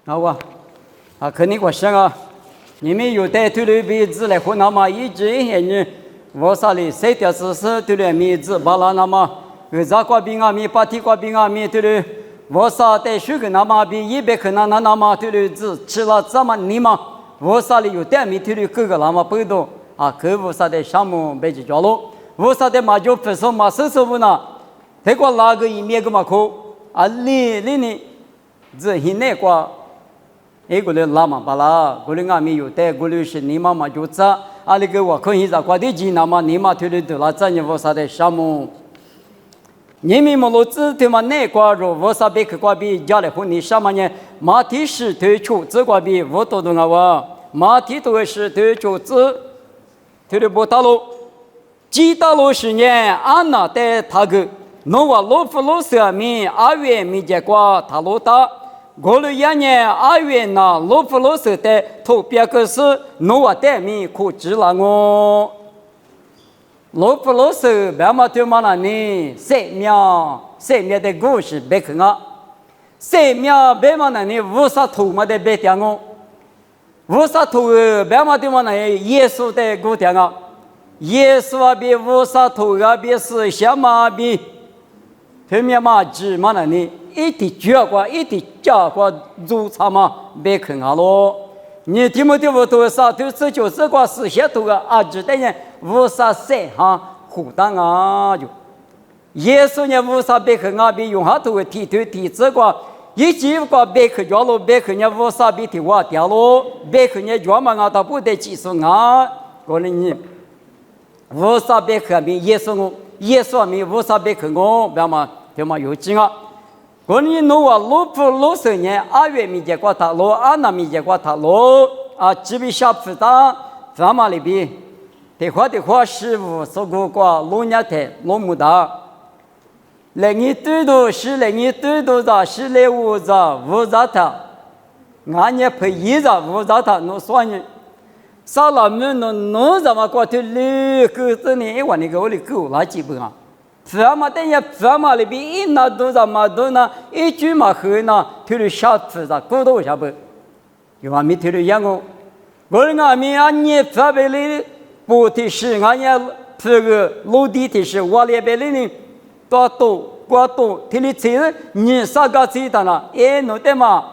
好啊，肯定我想啊，你们有带队的位置来和那么一直一年，我啥哩谁的知识对了面子巴拉那么，咋个兵啊面，巴提个兵啊面对了，我啥带水个那么比100克那么对了子吃了这么你嘛，我啥哩有带面对了各个那么不多可我啥的项目被就交了，我啥的嘛就不说嘛收拾不呢，这个那个一面个嘛可你呢，这现在个。过来拉嘛巴拉，过来俺们有带，过来是你妈妈就走，那个我可以在国内进那么你妈推的多了，这你我啥的项目，你们么老子他妈那块肉，我啥别去过比家里和你什么呢？马蹄是推出这块比我都懂啊，马蹄都是推出这，推的不大路，几大路是呢？俺那带他个，侬话老夫老少米2月米结果他老大。过了1年2月那老夫老少的投票个是侬话带面可知了我，老夫老少别嘛对嘛那呢生命的故事别看啊，生命别嘛那呢无啥头嘛的别讲我，无啥头别嘛对嘛那耶稣的故讲啊，耶稣啊别无啥头啊别是什么别，对面嘛指嘛那呢。一点脚瓜，一点脚瓜，肉差嘛，别看啊咯。你听没听我多少？都是就是个思想多个只等于无啥谁哈胡当啊就。耶稣呢无啥别看啊，别用下头个提头提这个，一句个别看脚咯，别看呢无啥别提话掉咯，别看呢脚嘛他不得技术啊，可能你无啥别看别耶稣我，耶稣没无啥别看我，别嘛对嘛有劲啊。过年侬话老夫老少年2月米结果他老，2那米结果他老这边下不大，咱们里边的话师傅说过老年台老木大，来你最多是来你最多的是来五十他，俺也陪50他侬算呢，啥了么侬怎么过去六个子呢？我那个我的狗垃圾不啊？咱们等下，咱们里边一拿多少嘛多呢？一句嘛喝呢，推了下子的，够多下不？有嘛没推了养我？我俺们俺也咱们里不提示，俺也这个陆地提示，我那边里呢，多推了车，你啥个车的呢？侬的嘛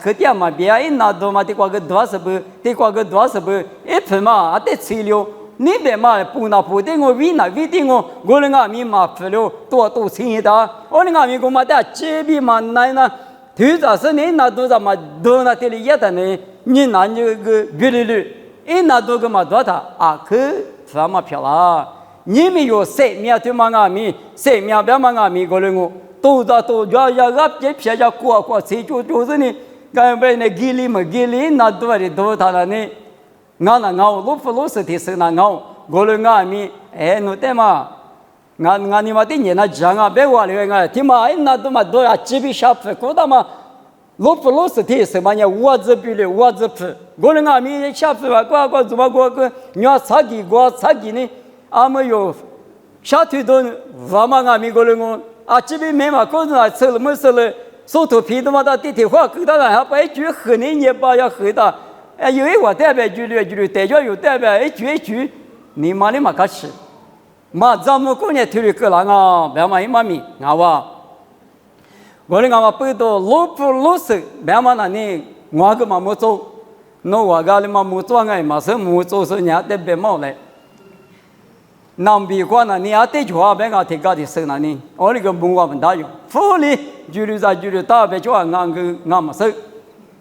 可点嘛别一拿多嘛，得挂个20步，得挂个20步，一分嘛得车了。你别嘛不拿不的我为的我的俺们嘛不了多钱的，我的俺们我嘛的这边嘛来呢，头早是你拿多少嘛多那这里也的呢，你拿这个别的一拿多个嘛多的可什么票啦？你们有生命对嘛俺们生命别嘛俺们过来我都要这票要过谁就是呢，刚才那给力拿多的多他了呢。俺老夫老少的是俺过来俺们侬对嘛？俺你嘛的人那讲别话了俺，听嘛那都嘛都这边下铺过的嘛，老夫老少的是嘛呢？我这边的我这铺，过来俺们下铺吧，过怎么过你要擦几呢？俺们有下腿都咱们俺们过来我这边没嘛，过那吃了没吃了，手头皮的嘛到地铁话给他还把一句喝你也把要喝的。有一个代表局代表有代表一局，你妈的嘛开始，嘛咱们过年推的个人别嘛一妈咪，哇，我的嘛不多老夫老少，别嘛那呢，我个嘛没做，那我个嘛没做嘛是没做是人家别毛来，南边过那你得就别个提高的是那呢，我那个没我们大用，福利就是大别就俺嘛是。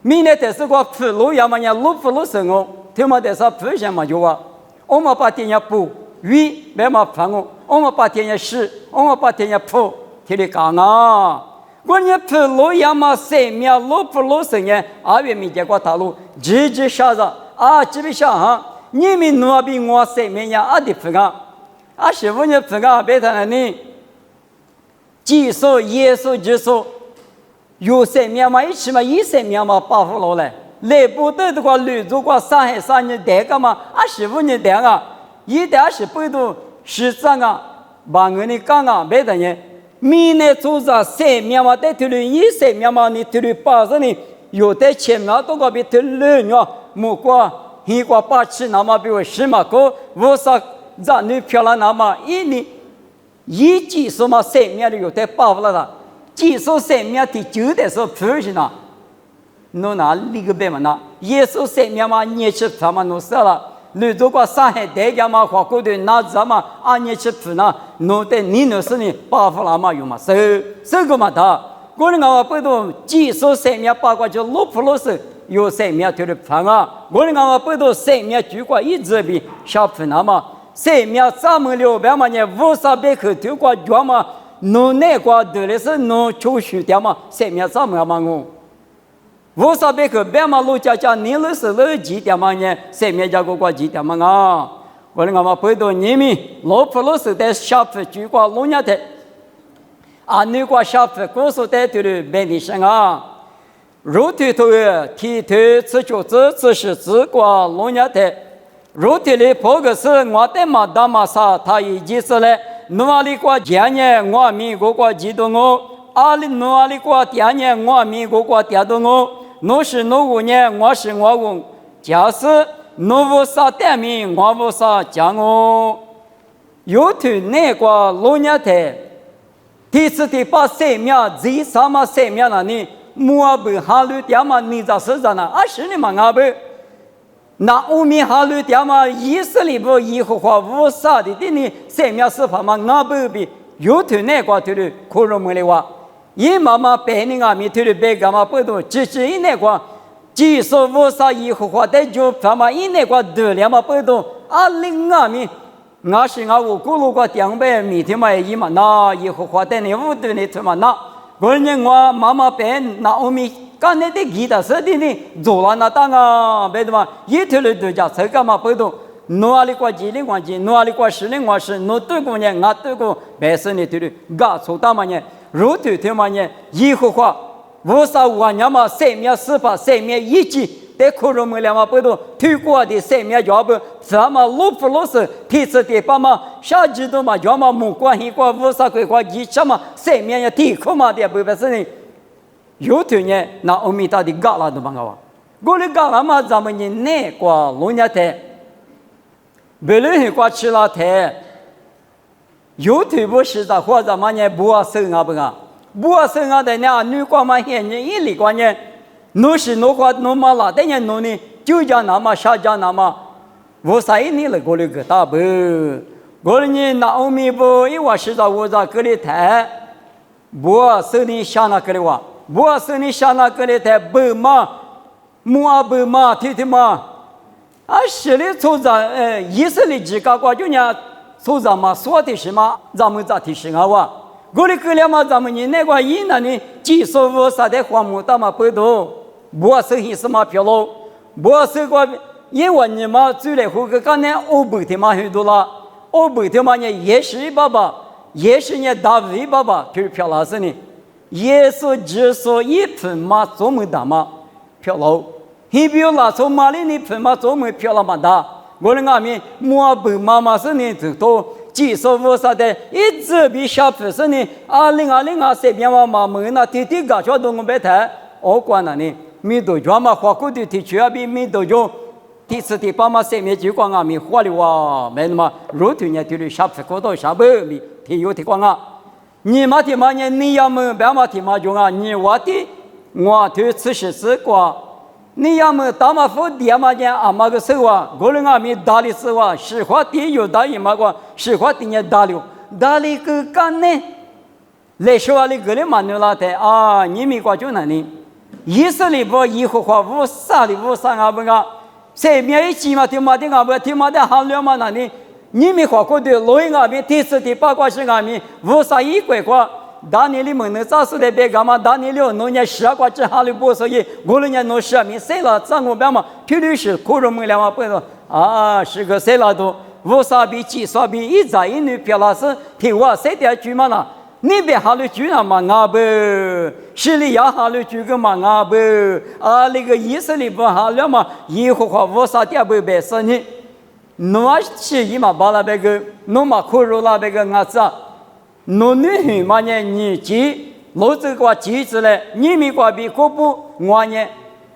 明年但是我铺路要么人路铺路生活，听嘛但是铺什么就我们把天也铺，鱼别嘛放我们把天也湿，我们把天也铺，听你讲我你铺路要么生命路铺路生活，2月没结果大路，直下着这边下你们那边我生命呀的铺师傅你铺别谈了呢，技术耶稣技术。有生命嘛，一起嘛，一生命嘛，保护了来不得的话，女主过上海3年带个嘛，25年带一带28度13把我们讲别的人，明年做啥生命嘛，得推了一生命嘛，你推了80年，有的前面都个比特热呢，木瓜一瓜八七那么比我什么个，我啥让女漂亮那么一年一季什么生命的有的包了的，技术生命的就得是普是呢，侬拿那个别嘛那，耶稣生命嘛你去他们弄死了。你如果上海大家嘛花过的那怎么按年去付呢？侬对你那是呢包袱了嘛有嘛？这个嘛的，我们讲不懂技术生命包括就6%有生命就是盘啊，我们讲不懂生命就过一直比小盘那么生命36000嘛呢，50口就过脚嘛，侬那个对的是侬抽血的嘛，生命300嘛我。50口别嘛路家家你那是那几点嘛呢？生命家过几点嘛啊？我们讲嘛不懂你们6%的小盘就过路家的。啊，你个小费公司带队的本地生啊，肉体头体头吃脚子吃是吃过农业的，肉体里破个是我的嘛大嘛啥，他已经是嘞，努力过前年我米过几多我，努力过第二年我米过第二多我，侬是侬5年我是我5，假使侬无啥点名我无啥讲我，有头那个农业的。第四第八生命，这什么生命了呢？莫不哈律点嘛？你咋是咋呢？20年嘛，阿不，那我们哈律点嘛？以色列不以后话无啥的，你生命是怕嘛？阿不比有头那个头的可容没的话，伊妈妈白你阿米头的白干嘛不多？只一那个，技术无啥以后话的就怕嘛？伊那个得了嘛不多，20阿米。我是我咕噜个200米天嘛一嘛那以后花的你5多你他妈那，过年我妈妈变那我们干那的记得是的呢，做了那当啊，别的嘛一头的都叫这个嘛不懂，努力过几年过几，努力过10年过10，努对过年我对过白色的对的，搞错大嘛呢，肉头头嘛呢，以后话55年嘛生命400生命1级。在可容没了嘛，不懂推过的生命脚步，咱们6%提次的把嘛，下季度嘛，要么木关系过50块过1什么生命要提可嘛的，不是呢？有头呢，那阿弥陀的搞了都帮我，我的搞了嘛，咱们呢那个农业的，别人去过吃了的，有头不是的，或者嘛呢不啊生啊不啊，不啊生啊的呢，女光嘛现呢一里光呢。侬是侬话侬嘛拉的人侬呢，就讲那么下讲那么，我啥一年了过了个大不，过了呢那我们不一话是在我在这里谈，我手里想那个的话，我手里想那个的谈不嘛，木不嘛，听嘛，啊是的从咱以色列几个国就呢，从咱们说的什么，咱们咋提醒啊哇？过了个了嘛，咱们呢那个一那呢，技术我啥的项目大嘛不多。我生意什么漂亮？我是个因为你嘛做来后个刚才欧北的嘛很多了，欧北的嘛呢也是爸爸，也是呢大卫爸爸就是漂亮是呢，也是只说一盆嘛做么大嘛漂亮，你比如拿从马里你盆嘛做么漂亮嘛大，我的阿弥莫不妈妈是呢最多。技术无啥的，一直比小person是呢，2020这边嘛嘛没那天天搞错都我别谈，我管了呢。米多叫嘛花过的提出要比米多叫，第四第八嘛生命就光啊米花的哇，没那么肉头呢就是小费过到小百米，提有提光啊。你嘛提嘛呢？你要么别嘛提嘛用啊，你我的我头吃是吃过。你要么大马夫爹嘛讲阿妈个手啊，个人阿米打的手啊，实话地有打伊嘛个，实话地也打了，打了个干呢？来说啊，你个人嘛牛拉的啊，你没关注哪里？以色列不以后话无啥的无啥阿不个，谁面一起嘛听嘛的阿不听嘛的行了嘛哪里？你没花过的罗伊阿米第四第八卦是阿米无啥一块块。当年里面能咋说的别干嘛？当年里农业12块之下的不所以，我人家农12名谁了？咱我别嘛，绝对是可容没了嘛，不是啊，是个谁了都无啥比几啥比一在一女表老师听我谁的句嘛啦？你别哈了句了嘛阿不，是你要哈了句个嘛阿不啊那个以色列不哈了嘛？以后话无啥点不白说你，侬是伊嘛把那别个，侬嘛可容那别个伢子。侬女嘛呢？你记，老子个记子嘞，你们个比国不我呢？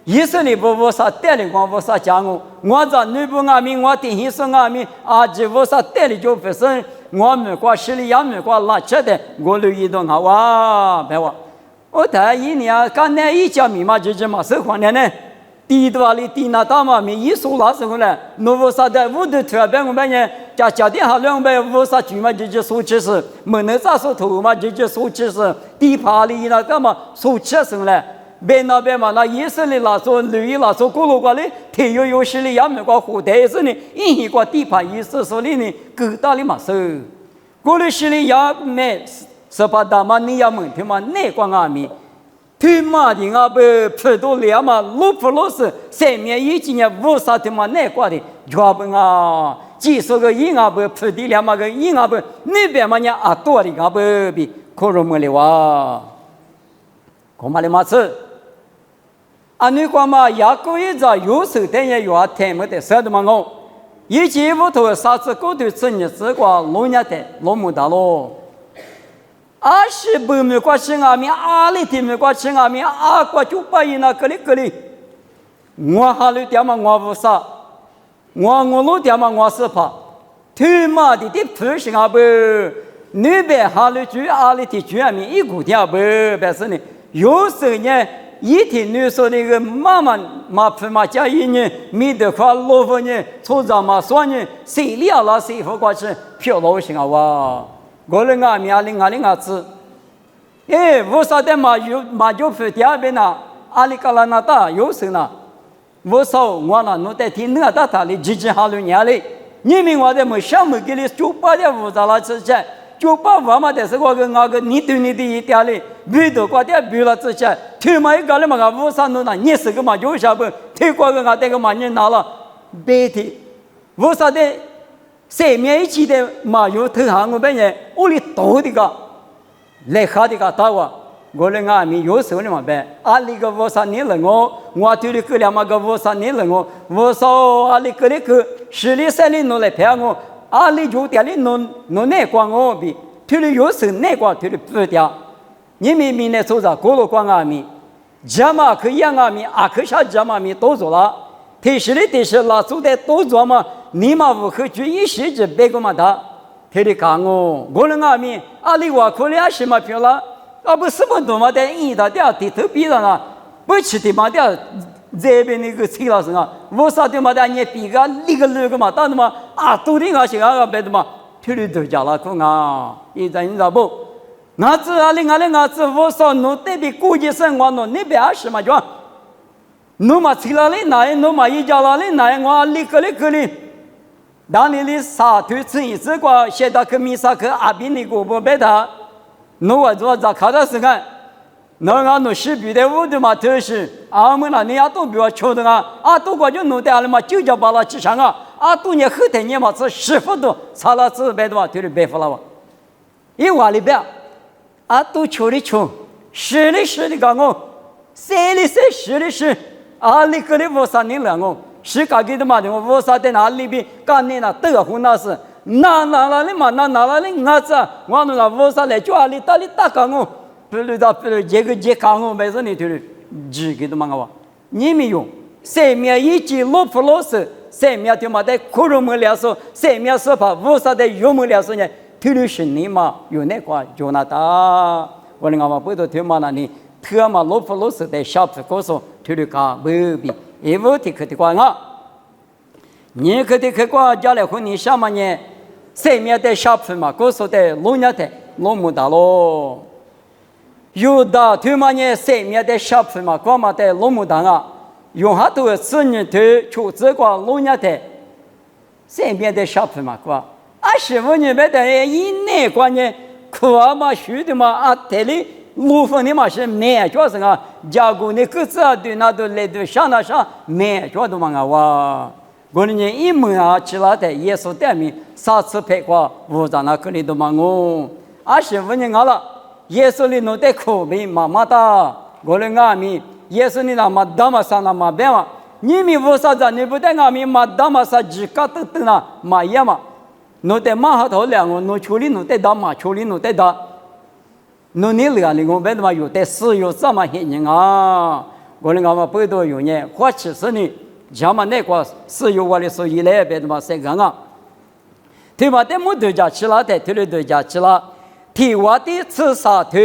以色列不我啥带领我啥讲我在内部阿米我定西说阿米阿吉我啥带领就不是我们过十里亚们过拉车的我留意到哇别话我台一年刚才一家米嘛就是嘛是黄年呢第一段里第那大嘛米一说那时候呢那我啥的我的特别我们呢家庭好两百我啥句嘛就是说其实没能咋说头嘛就是说其实第爬里那个嘛说其实呢别那边嘛，那以色列那说留意那说古罗瓜的，天有势力，也没瓜后代是呢，因为瓜地盘以色列呢，各大的嘛是，古罗势力也没是把大嘛你也问题嘛，哪个阿米，他妈的阿不普多了嘛，罗普罗斯上面已经也无啥的嘛，哪个的，全部啊，几十个人阿不普的了嘛个人阿不那边嘛呢阿多的阿不比可容么了哇，恐怕的嘛是。安尼讲嘛，雅各一早有时等也有天没得说的嘛我，以前屋头啥子狗头吃日子过老年的老木大咯，阿是不没关系阿米，阿里天没关系阿米，阿过就把伊那个里，我哈里点嘛我不啥，我路点嘛我是怕，他妈的不行啊不，那边哈里住阿里的住阿米一股天不，但是呢，有时呢。一天你说那个妈妈妈家一年没得块老婆呢，出张嘛算呢，谁了了谁不过去漂老行啊哇！我人阿米阿里子，哎，我说的嘛就不第二遍呐，阿里嘎拉那大有时呢，我说我那弄得听那大他的几哈路年嘞，你们我的没想没给你就把的屋子拉之前。就把我们的是我跟那个你对你的一点嘞，遇到过的遇了之前，他妈一个人嘛个五三弄那你是个嘛就下不，他过个那这个嘛你拿了，白的，五三的上面一起的嘛有投行我们人，屋里多的个，来下的个大哇，我的阿米有时候的嘛呗，阿里个五三年了我对你个两嘛个五三年了我说阿里个的个十里三里弄来骗我。阿里就店里弄那光我比，他的有时那光他的不掉，你们明年做啥？过了光阿米，家嘛可养阿米，阿可下家嘛米多做了，提示的拉做的多做嘛，你嘛无可注意时就别个嘛他，他的讲我的阿米，阿里话可能什么漂亮，啊不什么多嘛的，一大点低头比上啊，不吃的嘛的。这边那个崔老师啊，我啥的嘛的，你比个那个嘛，当的嘛啊，都的啊，些啊别的嘛，推理都加了空啊，你知不？俺子阿里我说侬对比国际生活侬那边是嘛就，侬嘛崔老里那侬嘛一家老里那我阿里个里，当年的啥推吃一次过，现在去米啥去阿边那个不别他，侬我做咋看到时间？那俺弄西边的屋的嘛，都是俺们那你也都比我穷的啊，啊都过就弄得了嘛，就叫把那去上啊，啊多年后头年嘛是10分多，差了400多，就是白付了哇。一碗里边，啊都穷的穷，实的讲我，谁的，啊里个里我3年了我，是家己的嘛的我啥在哪里边，干你那都混那是，那里嘛那里俺子，我那我啥来就阿里大讲我。不知道这个看我没事你就是几个都忙啊，你没用，上面一句老普老实，上面他妈的苦肉没了说，上面说怕无啥的有没了说呢，头里是你嘛，有那个就那大，我那嘛不都他妈那里，他妈老普老实的小普告诉头里看不比，一无的可的管啊，你可的可管家来和你什么呢？上面的小普嘛，告诉的老年的老木大咯。有的他妈呢，上面的小朋嘛，干嘛的老木当啊，用下头4年头出这个老年的，上面的小朋嘛，瓜，25年没的，一年关呢，可嘛学的嘛，啊，这里路分的嘛是没叫什么，加工的各自啊，对那都来都上没叫的嘛哇，我呢一门啊，其他的耶稣带名3次拍过，我在那里都嘛我，25年了。耶稣里弄得苦逼妈的，我的阿弥，耶稣里那么大嘛啥那么变嘛，你们无啥子，你不得阿弥嘛大嘛啥几个都那嘛一样嘛，弄得马好头两个，弄处理弄得大嘛，处理弄得大，弄你两个我别的嘛有的是有这么些人啊，我们嘛不多有呢，或其实呢，像嘛那个是有我的手艺来别的嘛谁干啊？对嘛？但没对家去了，但对了对家去了，提我的吃啥头，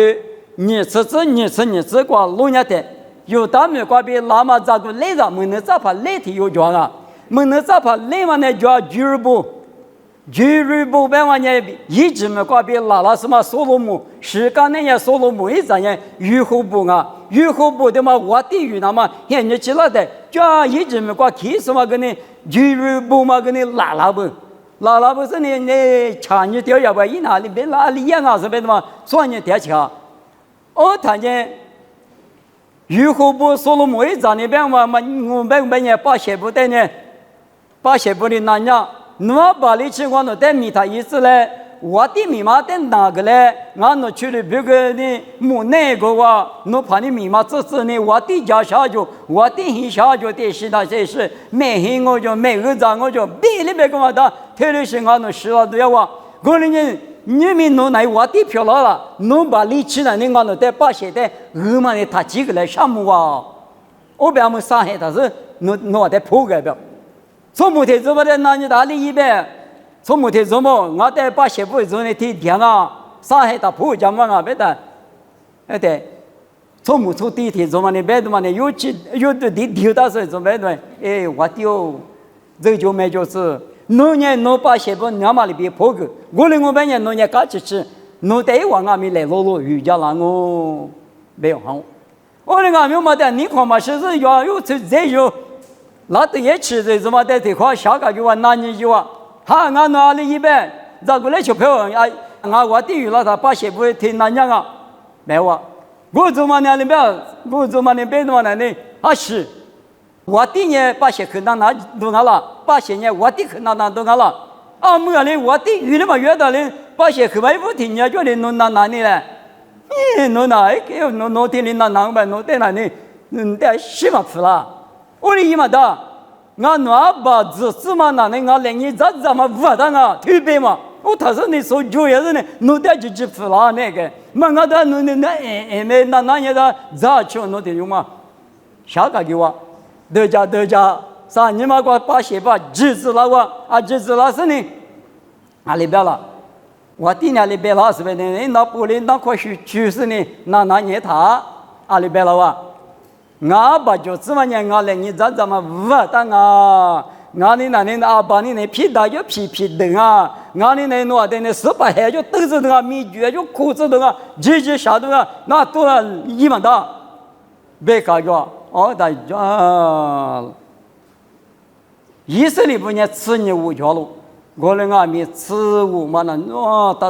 你吃过路年的，有他们那边拉嘛咋个来着？没能咋怕来提有装啊？没能咋怕来嘛那叫俱乐部办完呢，一直没那边拉了什么所罗门，时间那年所罗门一咋样？雨后部啊，雨后部的嘛，我的雨那么现在起来的，叫一直没过去什么跟你俱乐部嘛跟你拉不。拉不是你抢你掉下来，一哪里别哪里样啊？是别的嘛？专业掉抢。他呢，雨后不所罗门一张那边嘛，我们呢把鞋部的呢，把鞋部的那样，我把你情况都带米他意思嘞，我的密码在哪个嘞？俺去了别个呢，没那个哇，我把你密码只是呢，我的家下就，我的黑下就的是那些是，没黑我就没个脏我就别里别个嘛的。特别是俺们10都要哇，过年你们弄来我的票了，弄把力气呢，你俺们在把现在我们的他几个来项目啊，我别们上海他是弄在破个表，从木头怎么的那你大里一边，从木头怎么我在把鞋布做的天啊，上海他破家嘛啊别的，对，从木头地铁怎么的别的嘛的有的地大是怎么的，我丢，这就没就是。农业农把鞋布两码里边破个，我们年农业搞起去，农得往俺们来落雨家了我没有好，我们俺们没得，你看嘛，是要有这有，那都也吃的什么的这块下个就话哪年就话，哈俺那里一般，咋个来小朋友啊？俺我的雨了他把鞋布听哪样啊？没有啊，我怎么那里边，我怎么那边怎么那里啊是。我的呢，把些可能拿都拿了，把些呢，我的可能拿都拿了。啊，没嘞，我的鱼了嘛，越大嘞，把些可外不听人家叫你弄哪里嘞？弄哪？给弄天里哪呗？弄在哪里？在西马去了。我的姨妈的，俺那把子什么哪里？俺连你咋么不的啊？特别嘛，我他说你说就也是呢，弄在就去了那个，嘛俺的弄没那也的咋去弄的用嘛？下个给我。得家，啥你妈给把鞋把侄子了我啊，侄子了是呢，哪里边了？我第二里边了是不是呢？那玻璃那块去是呢，那年他哪里边了哇？俺把就这么年俺来你怎么不当啊？俺的那年阿爸你那皮大就皮的啊，俺的那弄的那18还就豆子的啊，米酒就裤子的啊，节下的啊，那多了1万大，别搞个。大家，以色列不呢吃你无条路，我们俺们吃无嘛呢？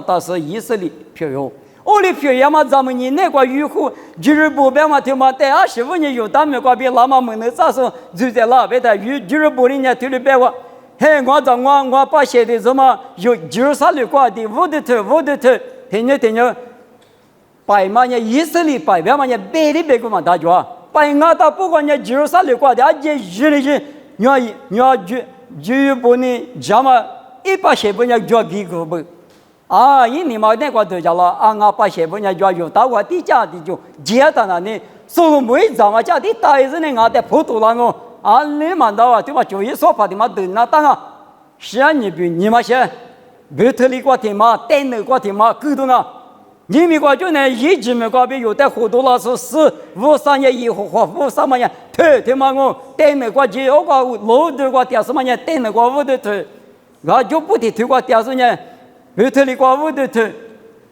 他是以色列票友，我的票友嘛，咱们你那个渔户就是不别嘛听嘛，但25年有他们那边拉嘛门的咋说就在那边的就是不里呢推了别我，嘿，我把写的什么有93里挂的我的头，听着，白嘛呢以色列白嘛呢白的别个嘛大家。把俺到不管你93里挂的，而且日里去，你要就不呢，什么100些不呢就给个不，啊，你嘛那个都叫了，啊，俺把些不呢就有到我的家的就接到那里，所以每咱们家的大人呢，俺在普通了我，啊，你们到啊，对吧？就一说法的嘛，都那当啊，是啊，你们些，别特里挂的嘛，单那挂的嘛，沟通啊。你们国就呢，一直没搞别有的活动了是4、5、3年以后或5、3年，推嘛我带那个节我个老多个电视嘛呢，带那个屋的推，我就不得推个电视呢，后头的个屋的推，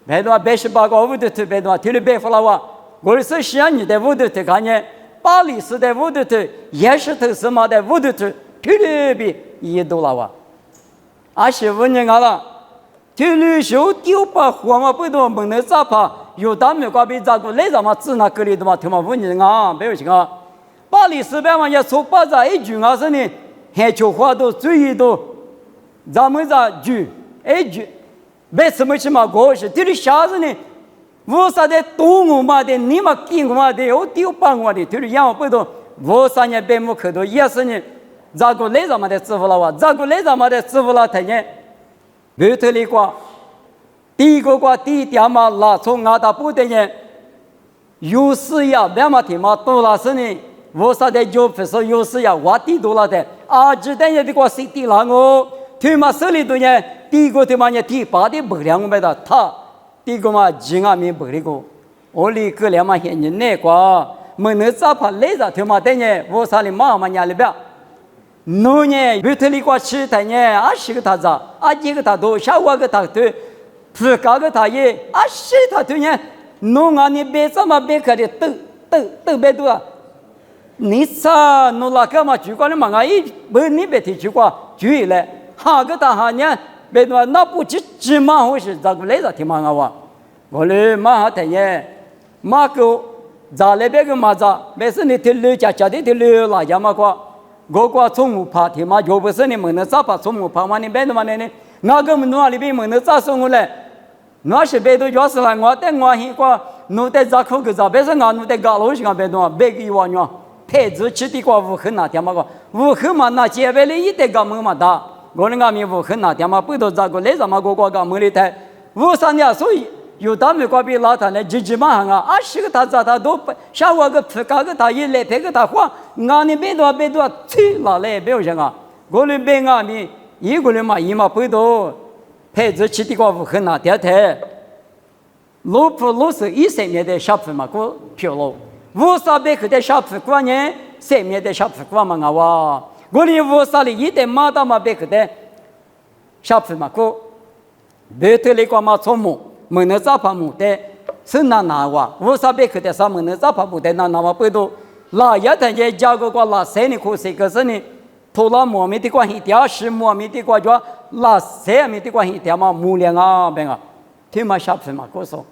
别的话88个屋的推，别的话推了100户了哇，我是西安人的屋的推看见，巴黎市的屋的推，也是头什么的屋的推，推了比1多了哇，25年了。这里手丢把火嘛，不多门的咋怕？有他们那边咋个来咱们自那个里的嘛，他们问你啊，没有情啊。巴黎400万也说把这一句啊是呢，还就话都注意到，咱们这句一句，为什么去嘛过去？这里下子呢，我啥的多我嘛的，你嘛给我嘛的，我丢把我的，这里让我不多，我3年白木口头也是呢，咋个来咱们的支付了哇？咋个来咱们的支付了？他呢？后头里挂，第一个挂第一点嘛，那从俺大部队呢，有时呀，别嘛天嘛，多了是呢，我啥的就不是有时呀，我地多了的，啊，只等于的个谁地了我，他妈手里头呢，第一个他妈呢第八的不良我的他，第一个嘛金啊没不那个，我里个两嘛现人那个，没能咋怕来着，他妈等呢，我啥的妈妈家里边。侬呢？有头里瓜吃他呢？啊，十个他咋？啊，一个他多，下午个他多，不搞个他也，啊，谁他多呢？侬啊，你别这么别个的，都别多啊！你啥？侬那个嘛，主管的嘛，啊，一不你别提主管，注意了，哈个他哈呢？别多，那不只嘛，我是咋个来着？听嘛我，我嘞嘛哈他呢？嘛个咋来别个嘛咋？别是你听刘家的听刘那家嘛个。我过中午爬天嘛，就不是你们能咋爬中午爬嘛？你别的嘛呢？那个们那里边们能咋送过来？那是别的就是了，我在我现过，侬在咋口个咋？别是俺侬在高楼上别的嘛，别个玩意，配置吃的过无痕那天嘛个，无痕嘛那街边的一点个门嘛大，我那个面无痕那天嘛，不都咋个来咱们个个门里头，无三年所以。有他们隔壁老太太急忙喊啊，十个他咋他都下午个不搞个他一来别个他话，俺那别多去哪来别人啊，我那边俺们一个人嘛一嘛不多，配置起的个无很难点台，路是100年的小铺嘛个票路，500块的小铺过年3年的小铺过嘛我那500里一点马到嘛别个的小铺嘛个，别头里个嘛从木。没能咋爬木的，是那哇？500块的啥没能咋爬木的那嘛不多，那一天也加个那3年可是可是呢，头那莫名的关系掉是莫名的关系，那3年的关系掉嘛木两啊边啊，听嘛小分嘛告诉，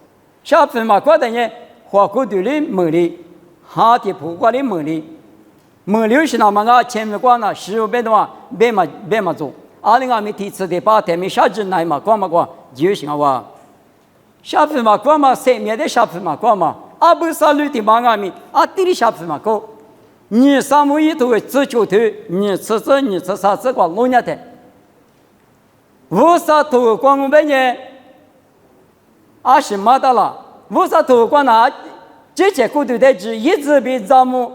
小分嘛过的呢，花骨头的没哩，哈的不过的没哩，没留是那么个前面光那15倍的话，别嘛做，20没提次的把他们下至来嘛光嘛光就行啊。小铺嘛，过嘛，3年的小铺嘛，过嘛，啊不是绿的嘛，俺们啊地里小铺嘛，过，你上木一头只就头，你吃啥子个弄年的，50头光半年，是没得了，50头光那，这些骨头的只一直被咱们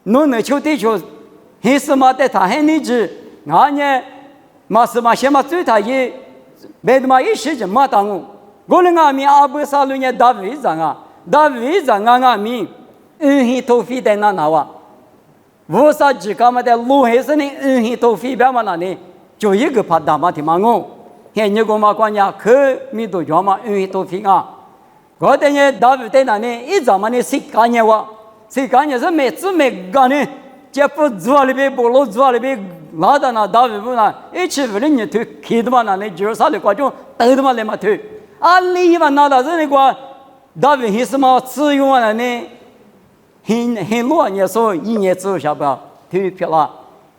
弄能求地球，还是没得他还你只，俺呢，嘛是嘛先嘛最他也，别的嘛一时就没当我。我那俺们阿不萨路呢大会长啊，俺们很头飞在那哇，我啥只干嘛的路还是呢很头飞边嘛那呢，就一个怕大嘛的嘛我，现在我嘛关键可没多少嘛很头飞啊，我等呢大会在那呢一早嘛呢谁干呢哇，谁干呢是每次干呢，这不做里边不落做里边。那的那大会不那，一起不能你推，开的嘛那呢就是啥的观众，等的嘛来嘛推。你嘛那到这里个，大卫还是嘛自由啊呢？很多年说1年之后下不退票了。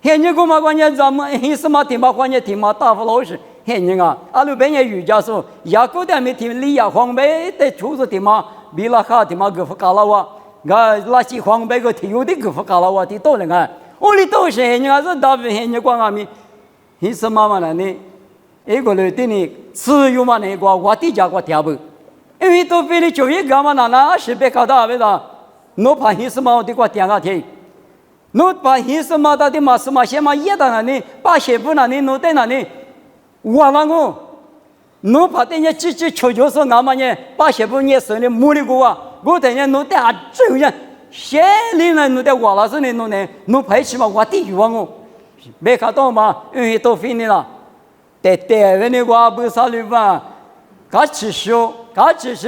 现在我们关键咱们还是嘛听嘛关键听嘛大夫老师，现在啊，那边也瑜伽说，雅各的没听李亚黄白的出子听嘛，比拉哈听嘛个不搞了哇，那些黄白个听有的个不搞了哇，听到了啊，我里都是现在是大卫现在光阿米，还是嘛嘛呢？一个人对你自由嘛那个我的家国条不，因为都非得就一个嘛那是别搞到为啥？侬怕黑什么的个点个天，侬把黑什么的嘛什么些嘛也到那里，把些不那里侬在那里，我那个，侬怕等下直接求说俺们呢，把些不也是呢木里个我等下侬在啊这样，谁里呢侬在我那是呢侬呢，侬排起嘛我的欲望别搞到嘛，因为都非你了。在台湾的话不少地方，他其实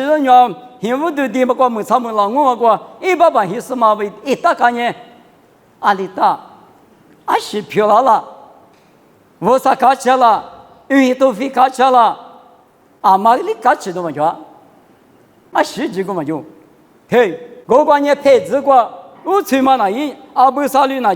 人家很多的地方我们他们老我说100万还是嘛为一大概念，阿里大，10票了，我啥开车了，因为都非开车了，马里开车都没叫，10几个嘛就，嘿，我关键配置过，我最嘛那一不少的那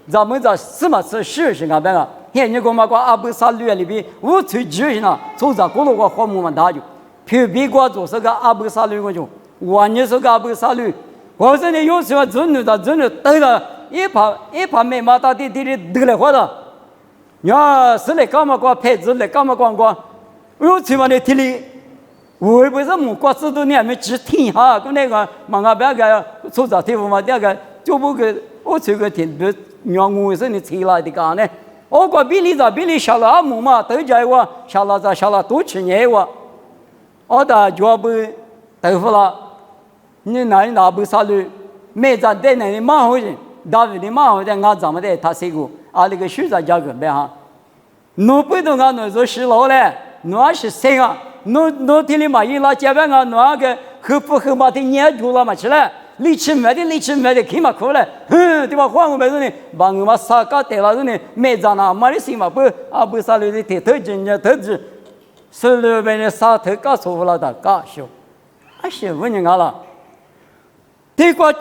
咱们这什么是事情啊？别个。现在我们讲阿布萨律里边，我最就是呢，从这过路个项目嘛大就，偏别个就是个阿布萨律个就，我你是个阿布萨律，我说你有时候真的等了一盘没马到地里得来活的，呀是来干嘛个配置来干嘛光，我最嘛的地里，我不是木瓜子都你还没只听哈，跟那个忙个别个从这地方嘛那个就不个我这个天不让我是你起来的干呢？我过比你下了阿姆嘛，都在我下了多去年我，我的脚不豆腐了，你那不啥路，没在在那里马好人，大卫的马好在俺咱们的他谁个啊那个书在家个别哈，侬不懂俺侬做事老嘞，侬是谁啊？侬听你嘛伊拉这边啊，侬个后嘛的研究了嘛起来。力气没的，起码可了，对吧？换我们说呢，把我们啥个得了呢？没在那，没得行嘛？不啥了的，头进去头子，手里边的啥头搞错了的，搞笑，是问人家了。这个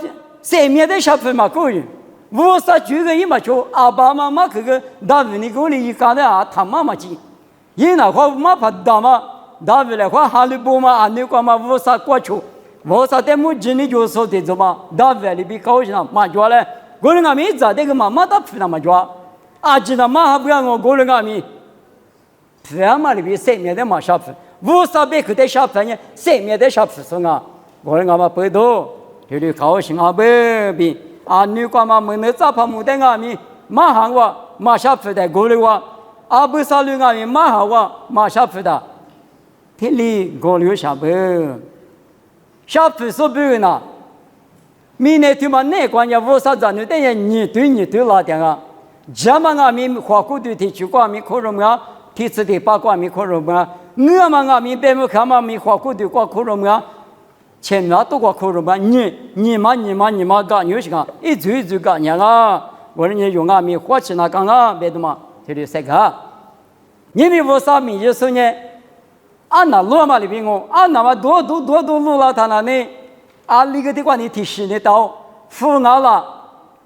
上面的小朋友嘛，可以，我啥举个一嘛就阿爸妈妈这个大卫你给我一讲的啊，他妈妈急，因那话妈怕打嘛，大卫的话哈利波嘛，安尼个嘛，我啥过去。我啥的目前你就说的怎么？大外里比高兴嘛抓嘞，个人阿米咋的个嘛嘛打皮那么抓？啊，知道嘛还不让我个人阿米，皮嘛里比上面的嘛小皮，我啥别个的小皮呢？上面的小皮说啊，个人阿嘛不多，就是高兴啊不比啊，你干嘛没能咋怕没得阿米？马上我马小皮的个人我，啊不啥路阿米马上我马小皮的，天里个人小皮。小皮说不呢，明年他妈那关键我啥子呢？等于你对拉点啊，这么阿米花骨对提取过阿米可容啊，提次的八卦阿米可容啊，我们阿米别么看嘛米花骨对过可容啊，前面都过可容啊，你嘛干有些个一嘴干样啊，我说你用阿米花起那干啊，别的嘛，就是这个，你们我啥米就说呢？啊，那罗马里边我啊，那么多路了，他那呢？啊，那个的话你提示你到，富俺了，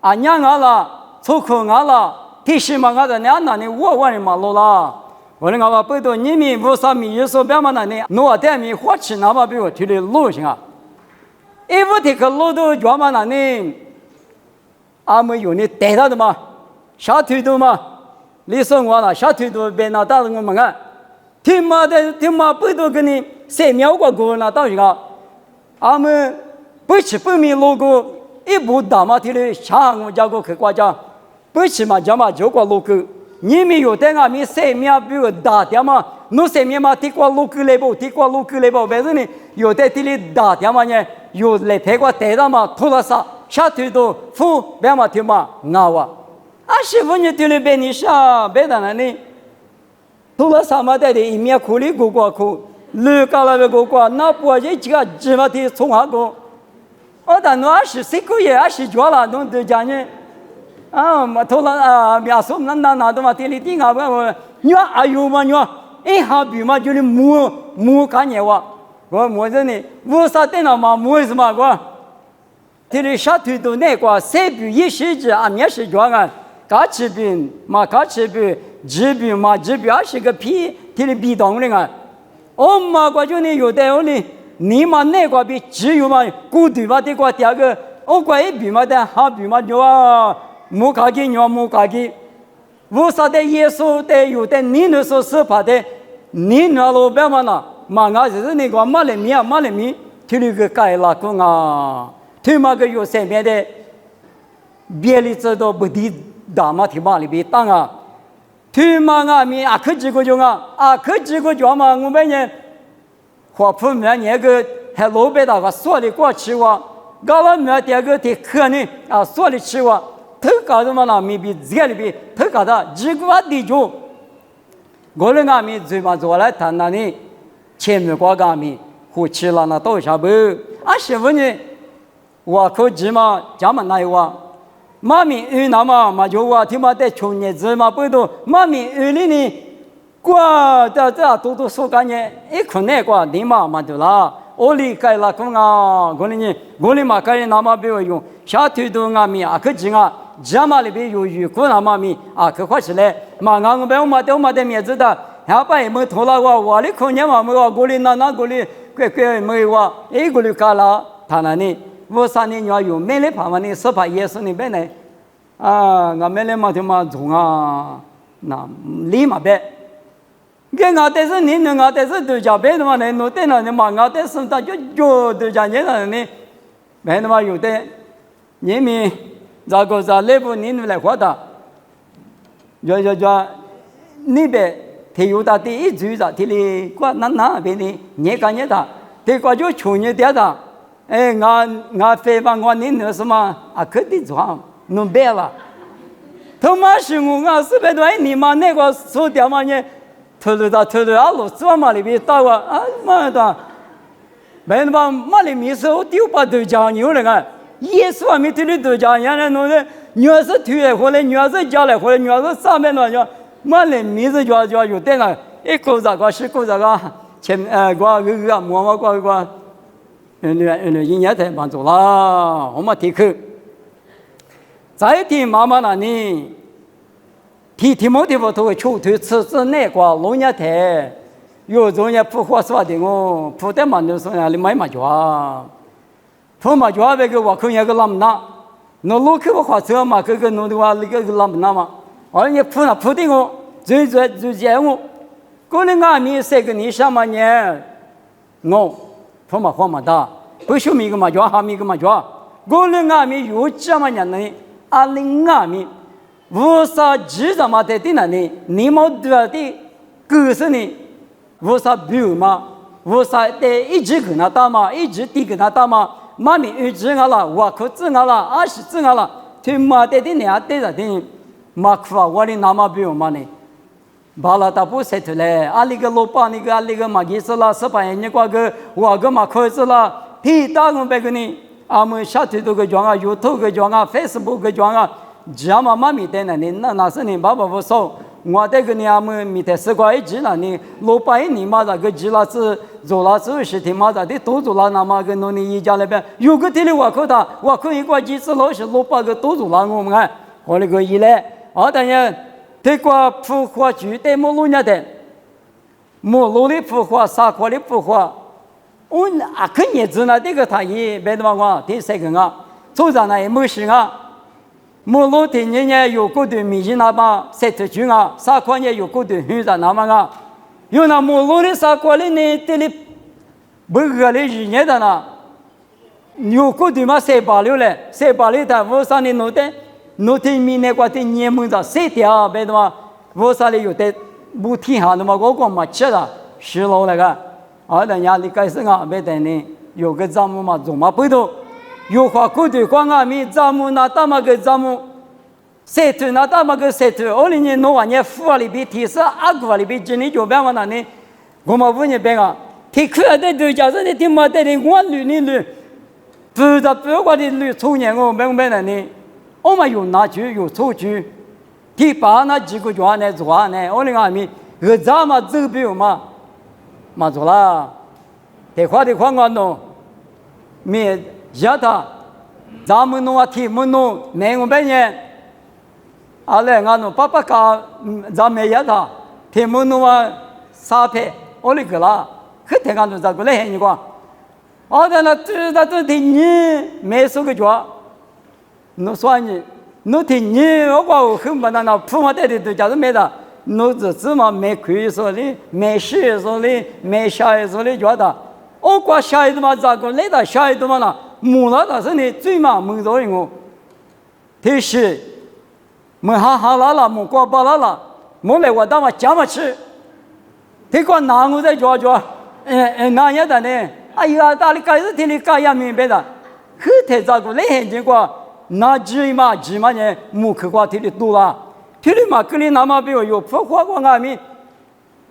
啊娘俺了，出口俺了，提示嘛俺的，那呢我的嘛路了。我那个不多，你们为啥米有所表嘛那呢？我带米花吃那么比我去的路行啊？一不这个路都专门那呢？啊，没有你带他的嘛？下腿都嘛？你说我了，下腿都别拿大人我们看。听嘛不多跟你3秒过那到一个，俺们不吃不米路过一步大嘛，听的上我家过去国家，不吃嘛家嘛就过路过，你们有的俺们3秒比如大点嘛，侬3秒嘛提过路过来不？为什么呢？有的地里大点嘛呢？有来陪过带到嘛，拖了啥下腿都扶别嘛听嘛熬啊，啊师傅你对了别你啥别的呢？拖了啥嘛带的一面苦里过，路高了过，那不就几个芝麻的从下过？我但侬20个月20脚了，侬都讲呢？啊，嘛拖了啊，苗说那都嘛地里地下我，你哎呦嘛你，一下比嘛就是木干年我摸着呢，我啥电脑嘛摸什么我？地里下腿都那个3比1设置啊，面是脚啊。嘎吃饼嘛，嘎吃饼，吃饼嘛，吃饼20个皮，提的皮当的啊。我嘛个就你有的我呢，你嘛那个比只有嘛，古对嘛的个第二个，我个一比嘛的，好比嘛就啊，木卡给，我啥的耶稣的有的你那说是怕的，你那老板嘛那，嘛俺就是那个马来米，提了个改了个啊，提嘛个有身边的，别里知道不地。大嘛提嘛里边当啊，提嘛啊米啊可几个钟啊，可几个钟嘛我们呢，花铺面那个还老板那个说的过去哇，搞了面第二个的可能啊说的去哇，头搞的嘛那米比这里边头搞的几个地主，我们阿米最嘛做来谈那里，前面挂阿米胡吃了那多少不？啊师傅呢，我可几嘛讲嘛那哇。妈咪那嘛就我听嘛在穷日子嘛不多，妈咪里呢，过这多说干呢，一看那个你嘛就啦，我离开了公啊，我嘛开那嘛比我用，下腿都阿米啊可紧啊，这嘛里边有鱼骨那嘛米啊可快起来，嘛俺我们我的面子的，下摆没拖了我的看见嘛没我里那过里快没我，一个里干了，他那里。我3年要有没来怕嘛？你是怕耶稣那边呢？啊，我没来嘛就嘛从啊，那立马别。跟我但是你能我但是都讲别的嘛，你弄对了你嘛我但是他就都讲你了你，别的嘛有的你们这个在内部你们来活的，那边他有的第一组的，他的过那边的你感觉他，他过就去年的，我非把我你那什么可得装弄白了。他妈是我是别的你妈那个手掉嘛呢，偷了啊，路怎么里边打我妈的，别的嘛马里面手丢把头讲牛了个，也是我们这里头讲，原来弄的女儿是推来回来，女儿是家来回来，女儿是上面那叫马里面是叫有点个，一口子个十口子个，前个摸个，人家才帮助啦，我们提口。再听妈妈那里，提莫提不头出头吃那个龙家台，有种也不划算的哦，不得嘛就说呀，你买嘛就啊，不嘛就啊，那个我看那个那么大，那路口我花车嘛，个弄的话那个那么大嘛，而且不的我，最这我，可能俺们三个人什么呢？我不嘛花嘛大，不是米个嘛就啊，米个嘛就啊，可能俺们有这么年呢。阿林阿米，无啥记着嘛在的那里，你们对的，故事呢，无啥表嘛，无啥的一直跟他打嘛，一直地跟他打嘛，妈咪一直啊啦，我可知啊啦，阿是知啊啦，听嘛在的你啊对着的，马克啊，我的那么表嘛呢，巴拉达不塞出来，阿里个老板那个阿里个马吉斯啦，十八年过个，我个马克斯啦，提打我别个呢。阿们下头个讲啊 ，YouTube 个讲啊 ，Facebook 个讲啊，只要妈咪在那里，那是你爸爸不少。我这个呢，阿们米在10块1那里，老百姓嘛那个几拉是做拉是10天嘛的，都做拉那么个农民一家那边有个地里我看他，我看一块几次老是老把个都做拉我们看，我那个一来，当然这个普华区对马路那的，马路的普华，沙块的普华。我肯定知道这个他也别的嘛话，第三个啊，早上呢也没事啊，马路天天呢有个的米线那把塞头区啊，沙块呢有个的鱼在那么啊，有那马路的沙块的呢，这里不个的人家的呢，有个的嘛塞巴溜嘞，塞巴溜的我上的弄的米那个的年mon着塞掉，别的嘛，我上的有的不听下的嘛，我光嘛吃了，吃了那个。等下你开始啊，别等你有个账目嘛，做嘛不多，有话过对光啊，米账目那大嘛个账目，谁头那大嘛个谁头，我里面弄完呢，富啊里边提示阿哥里边今年就别往那里，我们问你别个，提课的都假设你听嘛的你我捋你捋，不管你捋错年我明白了你，我们有拿去有错去，提把那几个月呢做呢，我里阿米个账嘛走不嘛。嘛做啦，得花我弄，没家他，咱们弄啊提们弄，没我半年，阿来俺弄爸家，咱没家他，提们弄啊沙皮，我那个啦，可天俺弄咋个来你讲，在那都听你没说个话，侬说你，侬听你我讲很不那普马带的都假如没的。侬这么没亏说的，没事说的，没下说的觉得，我管下一次嘛咋个来的下一次嘛呢？木了但是呢，最嘛没着人我，但是没哈了，没过巴了，没来我当嘛讲嘛吃，他讲哪我在觉，哪样的呢？哎呀，大里开始听你讲也明白的，后头咋个来很结果，那几嘛呢，没去过听的多了。听你嘛，跟你那么比如有不花过俺们，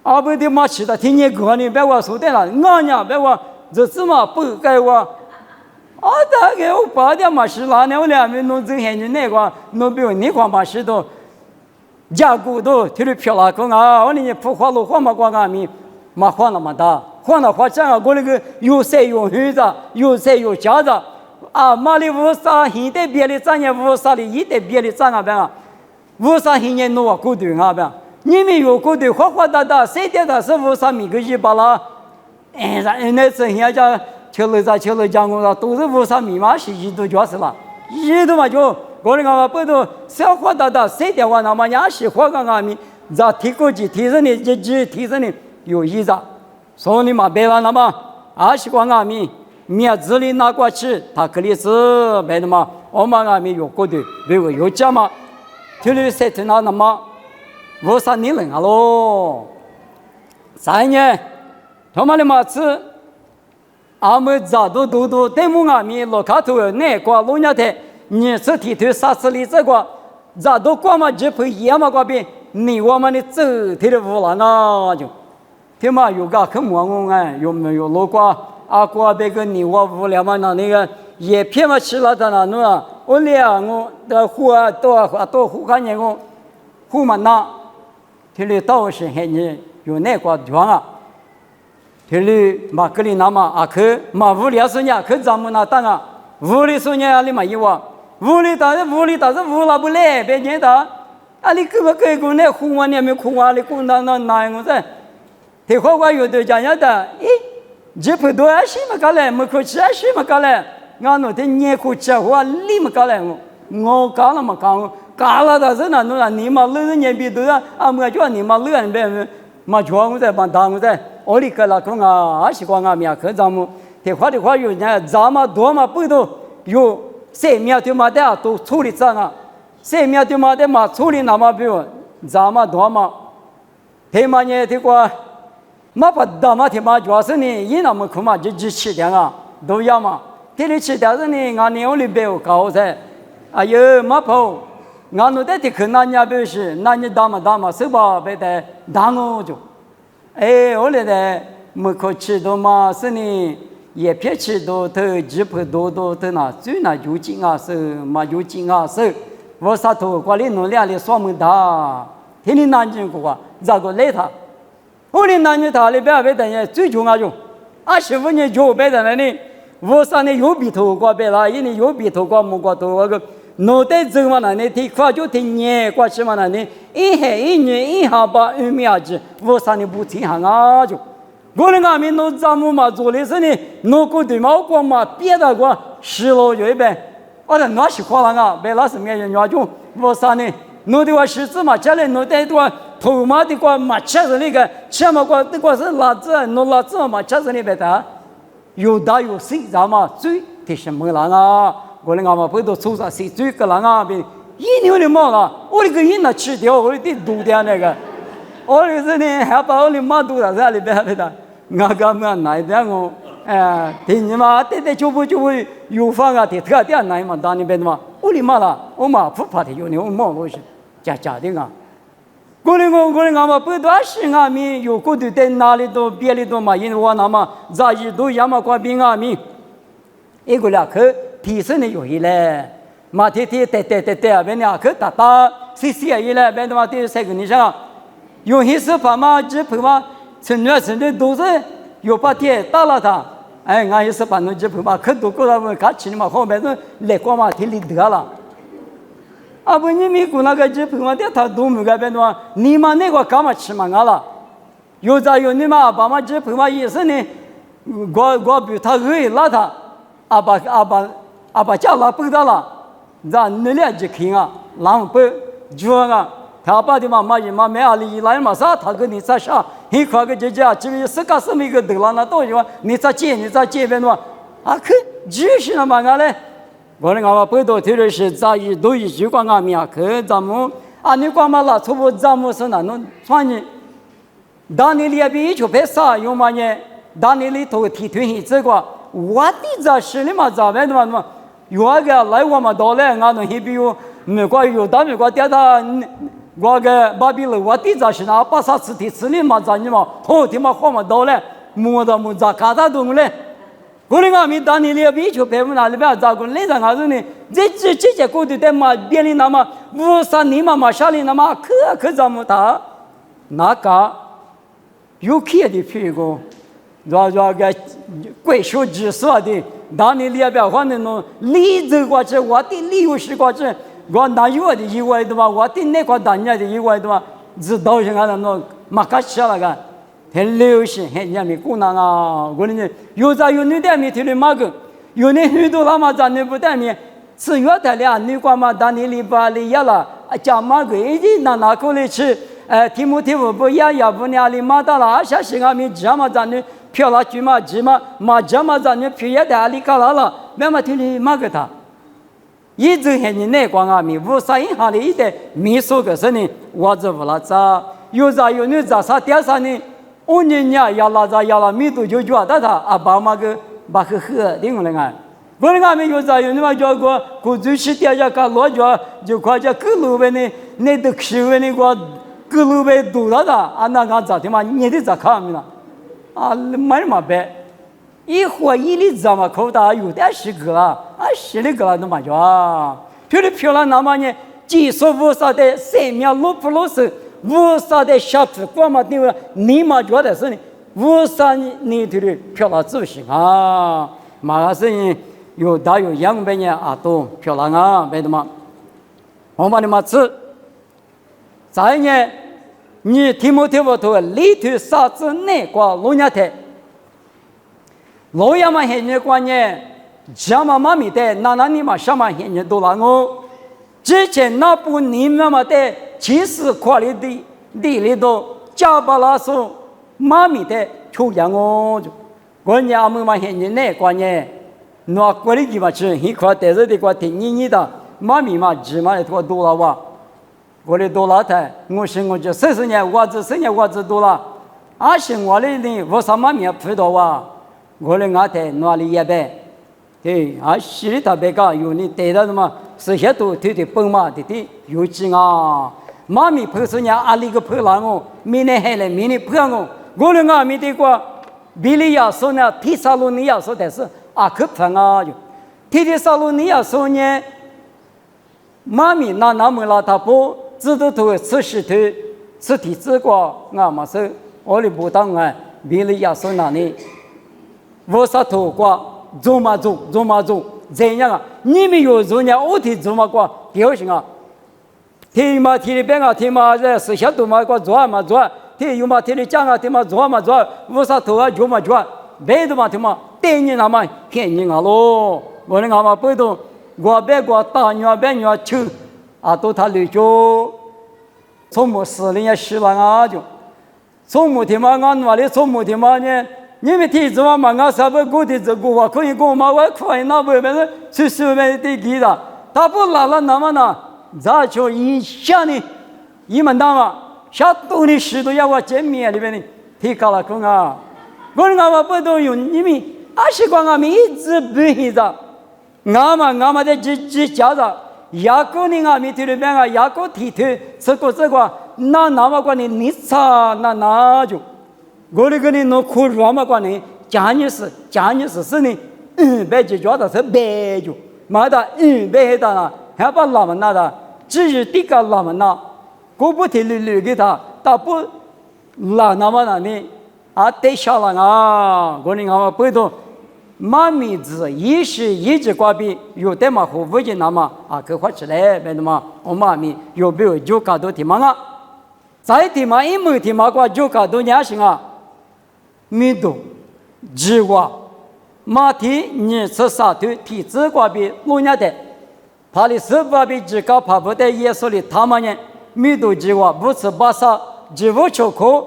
阿不的嘛吃的，听你讲你别我说的了，俺呀别我这次嘛不该我，大概我8点嘛是哪呢？我两边弄这些人那个，弄比如你光嘛是都，价格都听你漂亮个啊！我那你不花路花嘛过俺们，嘛花那么大，花那花这样我那个有色有黑的，有色有假的，马里乌沙现在别的咱也乌沙里一代别的咱那边啊。乌沙今年弄过对啊呗，你们有过对花哒，谁的是乌沙米个一把啦？那次人家求了讲我都是乌沙米嘛是一都就是了，一都嘛就我那个不都小花哒，谁的话那么伢是花个俺们，咋提过去提升你提升你有意思，所以你嘛别了那么，是光俺们，面子里拿过去，他可里是白的嘛，我们还没有过的，别个有家嘛，这里谁听到那么，我3年了喽，3年，他妈的嘛是，俺们咋都，对木俺们老卡头那挂老娘的，你是提头啥子里这个，咋都挂嘛就不一样嘛挂边，你我们的走提的无了那就，他妈有个很忙我哎，有没有老挂？啊，过别个你我无聊嘛，那个也偏嘛吃了的那弄啊，我俩我的户啊多户看见我户嘛那，这里倒是很你有那个装啊，这里嘛这里那么啊去嘛无聊时呢，去咱们那当啊，屋里时呢里嘛有啊，屋里但是屋了不来，别人的，啊你给个那户嘛你没户啊，你户那我在，这话我有的讲的，咦。这不多少么搞来，没可吃什么搞来，俺那的年可吃话立么搞来我搞了嘛搞了的是那弄啊，你嘛乐年比多啊，啊么叫你嘛乐别嘛叫我在帮当我在，我里个那个啊，习惯俺们可咱们，这话有人咱们多嘛不多，有谁面对嘛的都处理上啊，谁面对嘛的嘛处理那么比如咱们多嘛，他嘛呢这个。嘛不打嘛，他妈主要是呢，一那么苦嘛，就吃点啊，都要嘛。这里吃点是呢，俺年里边搞噻，哎呦嘛跑，俺那在去那家不是，那你打嘛，是吧？别的打我就，哎，我来的没可吃多嘛，是呢，也别吃多，头几不多的那，最那有劲啊是，嘛有劲啊是，我啥头管理弄两里双门大，天天南京过啊，咋个来他？我的男女他里边别等下最重要就，25年就别等了呢，我上呢有比头挂别了，因为有比头挂木挂头那个，脑袋走嘛那呢，提快就提年挂起嘛那呢，一年一下把2秒子，我上呢不听下啊就，我的俺们弄咱们嘛做的是呢，弄个对毛光嘛，别的个10楼就一般，我的那是花了啊，别老是面人家就，我上呢弄的话10字嘛，将来弄的多。头嘛的瓜嘛吃是那个，吃嘛瓜那瓜是辣子，弄辣子嘛吃是那边的，有大有小，咱嘛最这什么人啊？我那俺们不都出啥谁最个人啊？别一牛的毛了，我那个一那吃掉，我的毒掉那个，我那是呢还把我的马毒在里边的，我干嘛哪一点我听你嘛，对就不有方啊，特点哪嘛当那边的嘛，我的妈了，我嘛不怕的有牛毛东西，假的啊。过来俺们不多是俺们有过的在哪里都别里都嘛，因为我那么咋一都要么过比俺们，一个两口提升的有一嘞，嘛天对，别两口打，谁一嘞，别的嘛对3个女生，有些是爸妈只陪嘛，成年都是有把天打了他，哎，俺也是把侬只陪嘛，可多过了我看起嘛，后面是来过嘛，天里得了。啊不，你没过那个只陪嘛的，他都没改变的话，你嘛那个干嘛吃嘛俺了？有咋有你嘛爸妈只陪嘛也是呢，我比他饿拉他，阿爸家拉不到了，咱那俩就看啊，狼狈就啊，他爸的嘛嘛没阿里来嘛啥，他跟你咋想？你看个姐姐，这边是每个得了那东西话，你咋接边的话，啊可就是那嘛俺嘞。我那俺们不多听的是咱一都一句话俺们啊，可咱们啊，你光嘛啦，初步咱们是那种传人，当你里边一就别啥用嘛呢？当你里头提推这个，我的这是你嘛咋办的嘛？有那个来我们到来，俺们那边有美国有到美国调查，我个把比了我的这是那把啥吃的吃的嘛咋你嘛？好的嘛好嘛到来，没咋看他东嘞。我那俺们当年里边就别问哪里边咋个来着俺说呢？这些过的在嘛别里那么53年嘛下里那么可咱们他那个有开的屁股，个贵手指说的，当年里边反正弄理走过去，我的理由是过去，我哪有的意外的嘛？我的那个当年的意外的嘛？知道是俺那马卡吃了个。很流行，很人民姑娘啊，我呢有在有女的面听的嘛个，有那很多他妈在那不带面，吃药的俩女光嘛，当你里巴里呀了，讲嘛个一直拿过来吃，提姆不呀不那里嘛到了，下些俺们讲嘛咱呢漂拉居嘛急嘛马家嘛咱们皮也得阿里卡拉了，没嘛听你嘛个他。一直很你那光啊米无啥银行的一点米数个是呢，我这不拉咋有啥有你咋啥点啥呢？5年呀要拉咋要拉米都就觉得他啊爸妈个把个喝听了啊。我那俺们有啥有你嘛叫个过去是点下个老家就快叫各路呗呢，那都吃呗呢个各路呗多了的啊那个咋的嘛你得咋看呢？啊没嘛呗。一会一里子嘛，口袋有点10个了，啊10个了都嘛叫，漂亮那么呢，技术无啥的3秒6不6是无啥的小吃光嘛对吧？你嘛觉得是呢，无啥你的漂亮自信啊，马上是呢有大有洋呗呢啊都漂亮啊，别的嘛，我们的嘛吃，再呢，你听不头里头啥子内瓜龙家台。老亚嘛现在关键，家嘛妈咪的，那你嘛什么现在都让我，之前那不你们嘛的70块的地里头，加巴拉说妈咪的出养我就，关键我们嘛现在呢关键，那过来几嘛吃，一块带着的块挺你的，妈咪嘛只嘛的多多了哇，过来多了的，我是我就40年我子10年我子多了，20我的呢我啥妈咪不到哇。我的伢子哪里也白，对，啊，西里头白个有你带到什么，10些都推奔嘛，对，有劲啊！妈咪碰上伢阿里个碰烂我，明年还来，明年碰我，我的伢咪的个，比利亚说呢，提萨罗尼亚说的是阿克碰啊，就，提萨罗尼亚说呢，妈咪那么拉他不，知道头吃石头，吃地子瓜，俺嘛是，我的不当啊，比利亚说哪里？我啥头瓜做嘛做怎样啊？你们有做呢？我提做嘛瓜表行啊？提嘛提的别个提嘛这10些多嘛瓜做嘛做，提有嘛提的讲啊提嘛做嘛做，我啥头啊做嘛做，别的嘛提嘛对你那么骗你啊喽！我那嘛不懂，我别个大女别女求啊都他累着，从么事里也死了啊就，从么提嘛俺那里从么提嘛呢？你们提子嘛，俺啥不过的这个我可以过嘛，我可以那不边是是边的给的，他不拉了那么呢，咋就一下呢？一门大嘛，下多的10多要我见面里边的提高了空啊，我嘛不都有你们20个俺们一直不一着，俺们的几家子，牙膏呢俺们提里边啊，牙膏提头这个那么关的你擦那就。我那个呢，弄苦肉嘛，关呢，家里是呢，别就觉得是别就，嘛的，别的啦，还把老们那的，至于这个老们那，我不提绿给他，他不拉那么那呢，啊，得下了啊，我那个不懂，妈咪子一直挂边，有的嘛和附近那么啊，给花起来，别的嘛，我妈咪有没有就搞到提嘛啊，再提嘛，一没提嘛挂就搞到年行啊。米度、鸡娃、马蹄、你吃啥头、体质瓜比老年的，他的手法比自个怕不得耶稣的他们呢，米度鸡娃不吃巴萨，鸡无吃苦，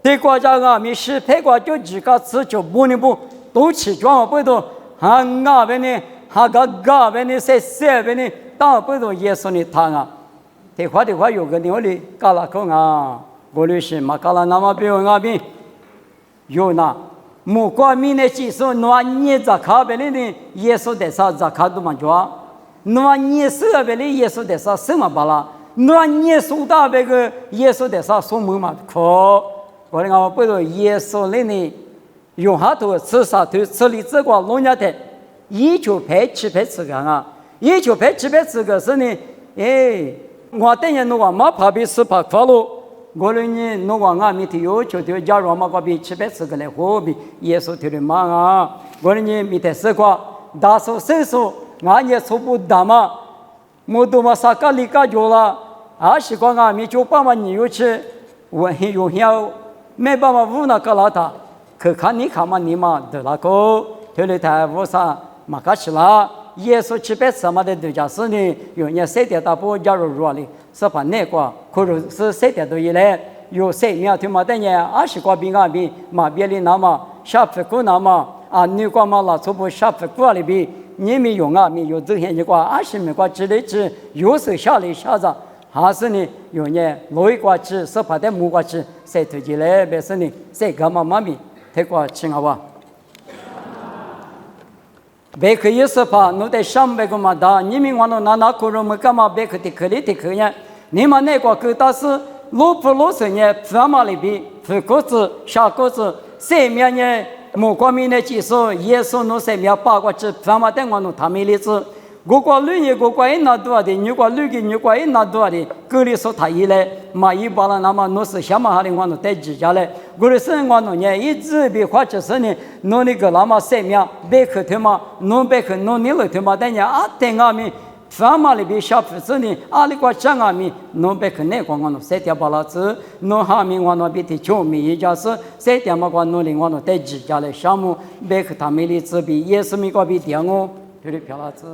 对国家啊米是配瓜就自个吃就不能不都吃装不都，还那边呢，还个边呢，谁边呢，当不都耶稣的他啊，的话有个牛的搞了空啊，我律师嘛搞了那么比我那边。有那，木瓜米的技术，那你咋看别人的耶稣的啥咋看都嘛做，那你是别人耶稣的啥什么巴拉，那你苏大别个耶稣的啥什么嘛可，我那个不知耶稣的呢，用下头吃啥头吃里这个农家的，19排7排吃个啊，19排7排吃个是呢，哎，我等下那个马怕比是怕快乐。我那呢，弄个俺们有就假如嘛个比700个来货比耶稣提的嘛啊，我那呢米的4块，大数小数，俺也数不大嘛，我都嘛啥个里个就了，20个俺们就把嘛你有吃，我有要没办法无那个老大，可看你看嘛你嘛得那个，提了台无啥嘛个吃了。耶稣700什么的都讲是呢，有人3点大波加入弱的，是把那个可能是3点多以来有3秒听嘛，但是20个比俺比嘛别的那么下不过那么啊，你光嘛拉出不下不过里边，你们用啊，没有这些的话，20米瓜之类之，有时下来下着，还是呢有呢罗一瓜之，是怕的木瓜之，谁推荐来，别是呢，谁干嘛嘛咪，太瓜吃好吧？别可以是怕，侬得上百个嘛的，你们往那拿苦肉么干嘛？别可的可里的可呀，你们那个可倒是罗普罗是呢，佛嘛里边，佛果子、下果子，谁面呢？莫光明的技术，耶稣侬谁面八卦子，佛嘛等我侬他没例子。我国旅游，我国一拿多的，你国旅游，你国一拿多的，隔离说他一来，嘛一把了，那么侬是什么哈的我侬带记下来，我的生活侬呢，一直被花就是呢，侬那个那么生命，别克他妈，侬别克侬你了他妈，等下啊等下面，佛嘛里边小夫子呢，阿里个讲阿面，侬别克那个我侬三条巴拉子，侬哈面我侬别的球迷一家是三条嘛个侬领我侬带记下来，项目别克他们的子比也是美国比点哦，就是漂亮子。